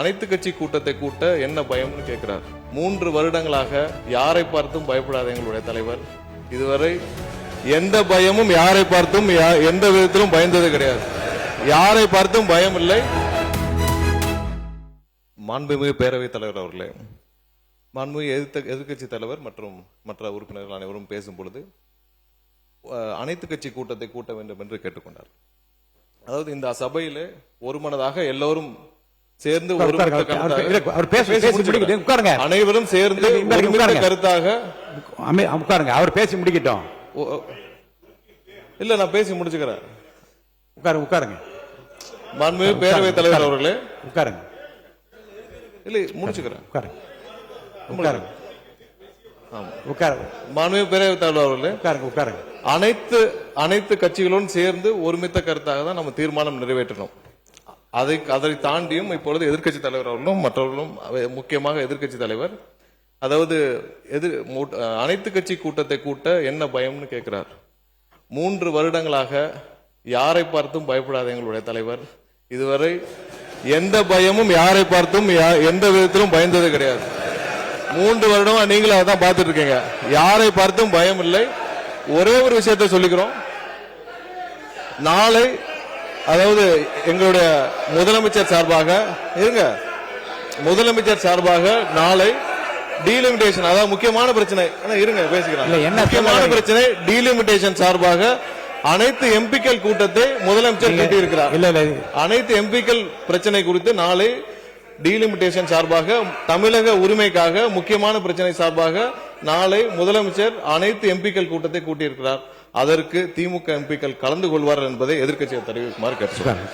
அனைத்து கட்சி கூட்டத்தை கூட்ட என்ன பயம்னு கேட்கிறார். 3 வருடங்களாக யாரை பார்த்தும் பயப்படாத எங்களுடைய தலைவர் இதுவரை எந்த பயமும் யாரை பார்த்தும் எந்த விதத்திலும் பயந்தது கிடையாது. யாரை பார்த்தும் பயம் இல்லை. மாண்புமிகு பேரவைத் தலைவர் அவர்களே, மாண்புமிகு எதிர்க்கட்சி தலைவர் மற்றும் மற்ற உறுப்பினர்கள் அனைவரும் பேசும் பொழுது அனைத்து கட்சி கூட்டத்தை கூட்ட வேண்டும் என்று கேட்டுக்கொண்டார். அதாவது இந்த சபையிலே ஒருமனதாக எல்லோரும் சேர்ந்து அனைவரும் சேர்ந்து கருத்தாக உட்காருங்க. அவர் பேசி முடிக்கட்டும். இல்ல, நான் பேசி முடிச்சுக்கிறேன். உட்காருங்க. மாண்புமிகு பேரவைத் தலைவர் அவர்களே, உட்காருங்க. இல்ல, முடிச்சுக்கிறேன். உட்காருங்க. மாண்புமிகு பேரவைத் தலைவர் அவர்களே, உட்காருங்க. அனைத்து கட்சிகளுடன் சேர்ந்து ஒருமித்த கருத்தாக தான் நம்ம தீர்மானம் நிறைவேற்றணும். அதை தாண்டியும் இப்பொழுது எதிர்க்கட்சி தலைவர் அவர்களும் மற்றவர்களும், முக்கியமாக எதிர்க்கட்சி தலைவர், அதாவது அனைத்து கட்சி கூட்டத்தை கூட்ட என்ன பயம்னு கேட்கிறார். 3 வருடங்களாக யாரை பார்த்தும் பயப்படாத எங்களுடைய தலைவர் இதுவரை எந்த பயமும் யாரை பார்த்தும் எந்த விதத்திலும் பயந்தது கிடையாது. 3 வருடமா நீங்களும் அதான் பார்த்துட்டு இருக்கீங்க. யாரை பார்த்தும் பயம் இல்லை. ஒரே ஒரு விஷயத்தை சொல்லிக்கிறோம். நாளை, அதாவது எங்களுடைய முதலமைச்சர் சார்பாக நாளை டீலிமிட்டேஷன், அதாவது முக்கியமான பிரச்சனை, இருங்க பேசிக்கிறேன், முக்கியமான பிரச்சனை டீலிமிட்டேஷன் சார்பாக அனைத்து எம்பிக்கள் கூட்டத்தை முதலமைச்சர் கூட்டியிருக்கிறார். அனைத்து எம்பிக்கள் பிரச்சனை குறித்து நாளை டீலிமிட்டேஷன் சார்பாக, தமிழக உரிமைக்காக முக்கியமான பிரச்சனை சார்பாக நாளை முதலமைச்சர் அனைத்து எம்பிக்கள் கூட்டத்தை கூட்டியிருக்கிறார். அதற்கு திமுக எம்பிக்கள் கலந்து கொள்வார்கள் என்பதை எதிர்க்கட்சியை தெரிவிக்குமாறு கேட்டுக்கொள்கிறேன்.